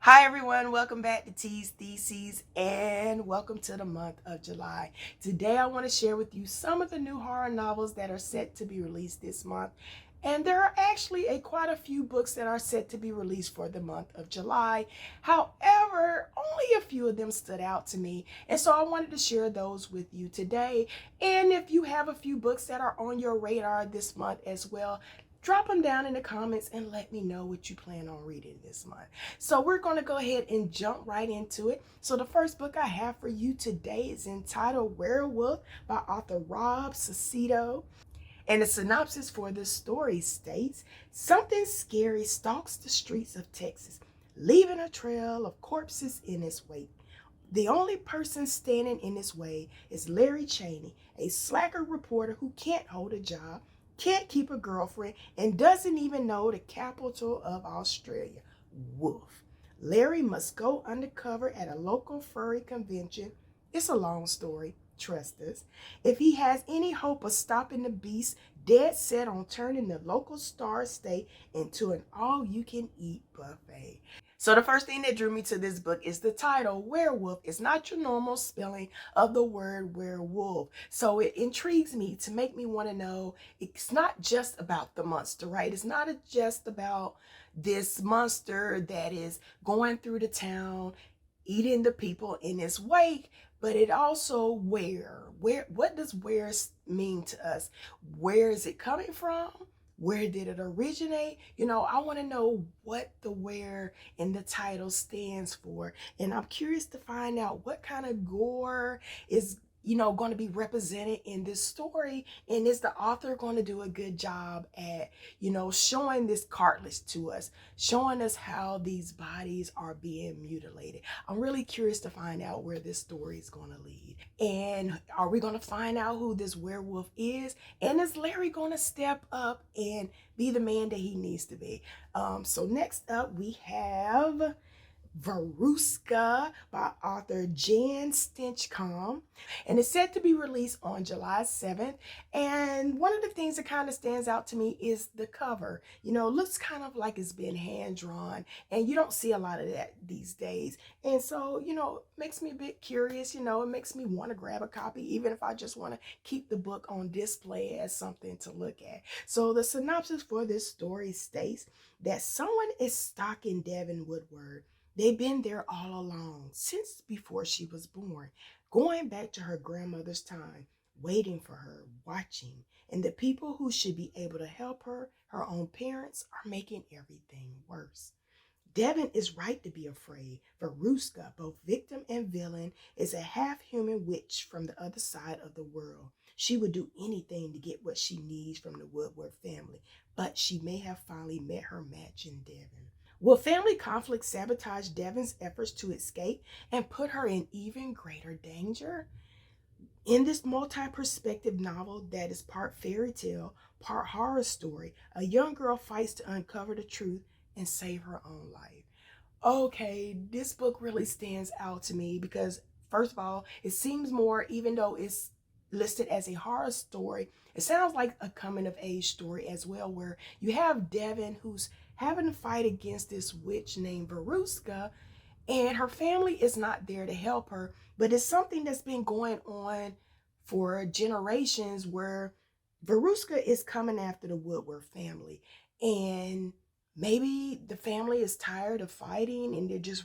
Hi everyone, welcome back to T's Theses and welcome to the month of July. Today I want to share with you some of the new horror novels that are set to be released this month. And there are actually quite a few books that are set to be released for the month of July. However, only a few of them stood out to me. And so I wanted to share those with you today. And if you have a few books that are on your radar this month as well, drop them down in the comments and let me know what you plan on reading this month. So we're going to go ahead and jump right into it. So the first book I have for you today is entitled Werewolf by author Rob Cicito. And the synopsis for this story states, something scary stalks the streets of Texas, leaving a trail of corpses in its wake. The only person standing in his way is Larry Cheney, a slacker reporter who can't hold a job, can't keep a girlfriend, and doesn't even know the capital of Australia, Wolf. Larry must go undercover at a local furry convention. It's a long story, trust us. If he has any hope of stopping the beast, dead set on turning the local Star State into an all-you-can-eat buffet. So the first thing that drew me to this book is the title, Werewolf. Is not your normal spelling of the word werewolf. So it intrigues me to make me want to know it's not just about the monster, right? It's not just about this monster that is going through the town, eating the people in its wake, but it also what does where mean to us? Where is it coming from? Where did it originate? I want to know what the where in the title stands for. And I'm curious to find out what kind of gore is going to be represented in this story, and is the author going to do a good job at showing this cartilage to us, showing us how these bodies are being mutilated. I'm really curious to find out where this story is going to lead, and are we going to find out who this werewolf is, and is Larry going to step up and be the man that he needs to be? So next up we have Verushka by author Jan Stinchcomb, and it's set to be released on July 7th. And one of the things that kind of stands out to me is the cover. It looks kind of like it's been hand drawn, and you don't see a lot of that these days. And so, it makes me a bit curious. It makes me want to grab a copy, even if I just want to keep the book on display as something to look at. So the synopsis for this story states that someone is stalking Devin Woodward. They've been there all along, since before she was born, going back to her grandmother's time, waiting for her, watching. And the people who should be able to help her, her own parents, are making everything worse. Devin is right to be afraid. Verushka, both victim and villain, is a half-human witch from the other side of the world. She would do anything to get what she needs from the Woodward family, but she may have finally met her match in Devin. Will family conflict sabotage Devin's efforts to escape and put her in even greater danger? In this multi-perspective novel that is part fairy tale, part horror story, a young girl fights to uncover the truth and save her own life. Okay, this book really stands out to me because, first of all, it seems more, even though it's listed as a horror story, it sounds like a coming of age story as well, where you have Devin who's having to fight against this witch named Verushka, and her family is not there to help her, but it's something that's been going on for generations, where Verushka is coming after the Woodward family, and maybe the family is tired of fighting and they're just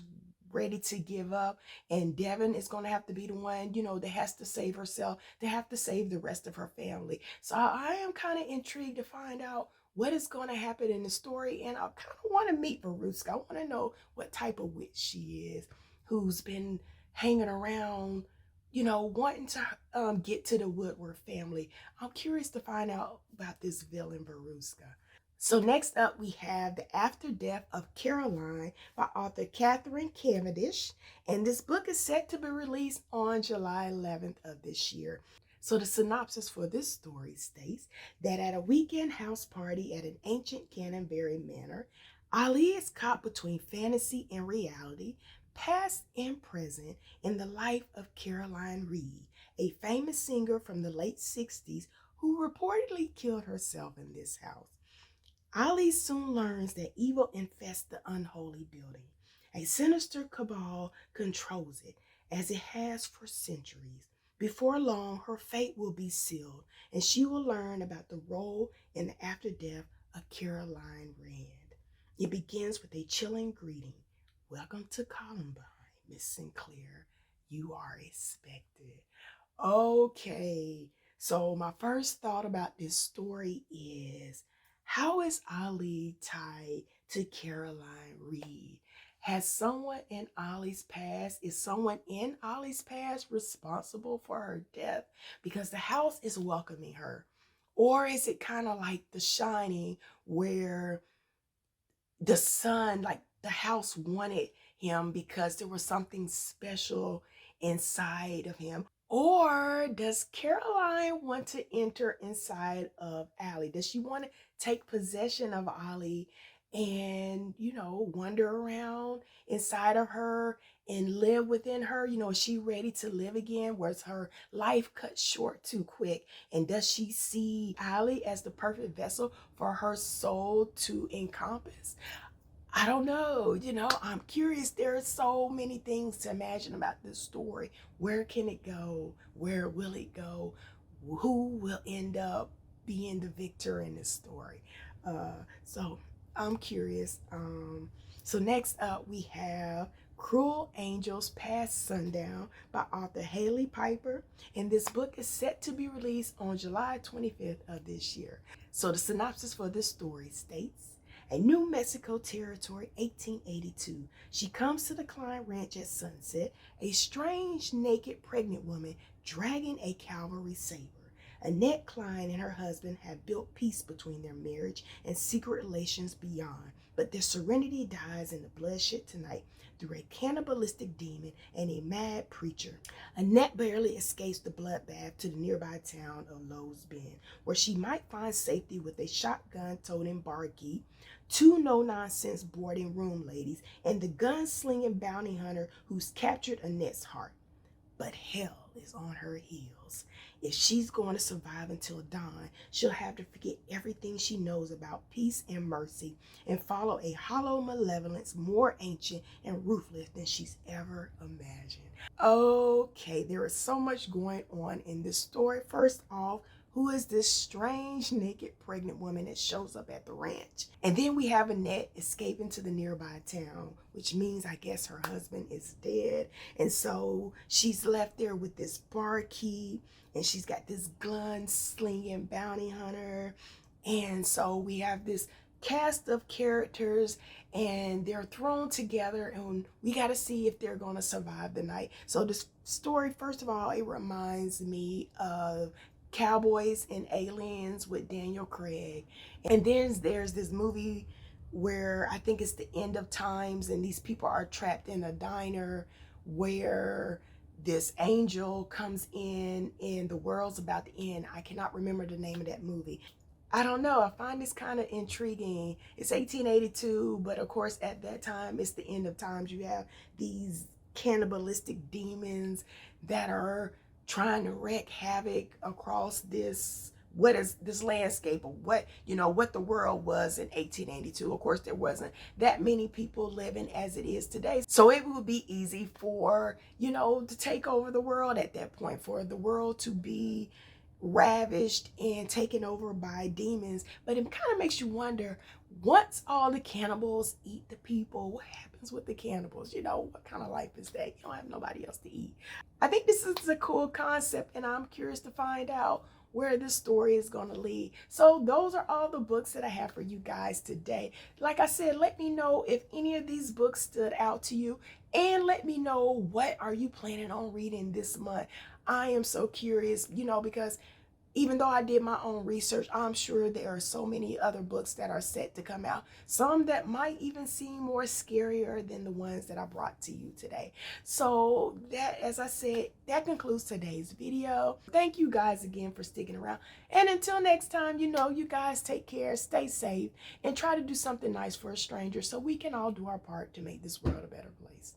ready to give up, and Devin is going to have to be the one that has to save herself, to have to save the rest of her family. So I am kind of intrigued to find out what is going to happen in the story, and I kind of want to meet Verushka. I want to know what type of witch she is, who's been hanging around, wanting to get to the Woodward family. I'm curious to find out about this villain Verushka. So next up, we have The After Death of Caroline by author Catherine Cavendish. And this book is set to be released on July 11th of this year. So the synopsis for this story states that at a weekend house party at an ancient Canterbury manor, Ali is caught between fantasy and reality, past and present, in the life of Caroline Reed, a famous singer from the late 60s who reportedly killed herself in this house. Ali soon learns that evil infests the unholy building. A sinister cabal controls it, as it has for centuries. Before long, her fate will be sealed, and she will learn about the role in the afterdeath of Caroline Rand. It begins with a chilling greeting. Welcome to Columbine, Miss Sinclair. You are expected. Okay, so my first thought about this story is, how is Ali tied to Caroline Reed? Has someone in Ollie's past, is someone in Ollie's past responsible for her death because the house is welcoming her? Or is it kind of like The Shining, where the son, like the house wanted him because there was something special inside of him? Or does Caroline want to enter inside of Allie? Does she want to take possession of Ollie and, wander around inside of her and live within her? Is she ready to live again? Was her life cut short too quick? And does she see Allie as the perfect vessel for her soul to encompass? I don't know. I'm curious. There are so many things to imagine about this story. Where can it go? Where will it go? Who will end up being the victor in this story? So I'm curious. So next up, we have Cruel Angels Past Sundown by author Haley Piper. And this book is set to be released on July 25th of this year. So the synopsis for this story states, a New Mexico Territory, 1882. She comes to the Klein Ranch at sunset, a strange, naked, pregnant woman dragging a cavalry saber. Annette Klein and her husband have built peace between their marriage and secret relations beyond, but their serenity dies in the bloodshed tonight through a cannibalistic demon and a mad preacher. Annette barely escapes the bloodbath to the nearby town of Lowe's Bend, where she might find safety with a shotgun-toting barkeep, two no-nonsense boarding room ladies, and the gun-slinging bounty hunter who's captured Annette's heart. But hell is on her heels. If she's going to survive until dawn, she'll have to forget everything she knows about peace and mercy and follow a hollow malevolence more ancient and ruthless than she's ever imagined. Okay, there is so much going on in this story. First off, who is this strange, naked, pregnant woman that shows up at the ranch? And then we have Annette escaping to the nearby town, which means I guess her husband is dead. And so she's left there with this barkeep, and she's got this gun-slinging bounty hunter. And so we have this cast of characters, and they're thrown together, and we got to see if they're going to survive the night. So this story, first of all, it reminds me of Cowboys and Aliens with Daniel Craig. And then there's this movie where I think it's the end of times, and these people are trapped in a diner where this angel comes in and the world's about to end. I cannot remember the name of that movie. I don't know. I find this kind of intriguing. It's 1882, but of course at that time it's the end of times. You have these cannibalistic demons that are trying to wreak havoc across this landscape of what the world was in 1882. Of course, there wasn't that many people living as it is today, so it would be easy for to take over the world at that point, for the world to be ravished and taken over by demons. But it kind of makes you wonder, once all the cannibals eat the people, what happens with the cannibals? What kind of life is that? You don't have nobody else to eat. I think this is a cool concept, and I'm curious to find out where this story is going to lead. So those are all the books that I have for you guys today. Like I said, let me know if any of these books stood out to you, and let me know, what are you planning on reading this month? I am so curious, because even though I did my own research, I'm sure there are so many other books that are set to come out. Some that might even seem more scarier than the ones that I brought to you today. So that, as I said, that concludes today's video. Thank you guys again for sticking around. And until next time, you guys take care, stay safe, and try to do something nice for a stranger so we can all do our part to make this world a better place.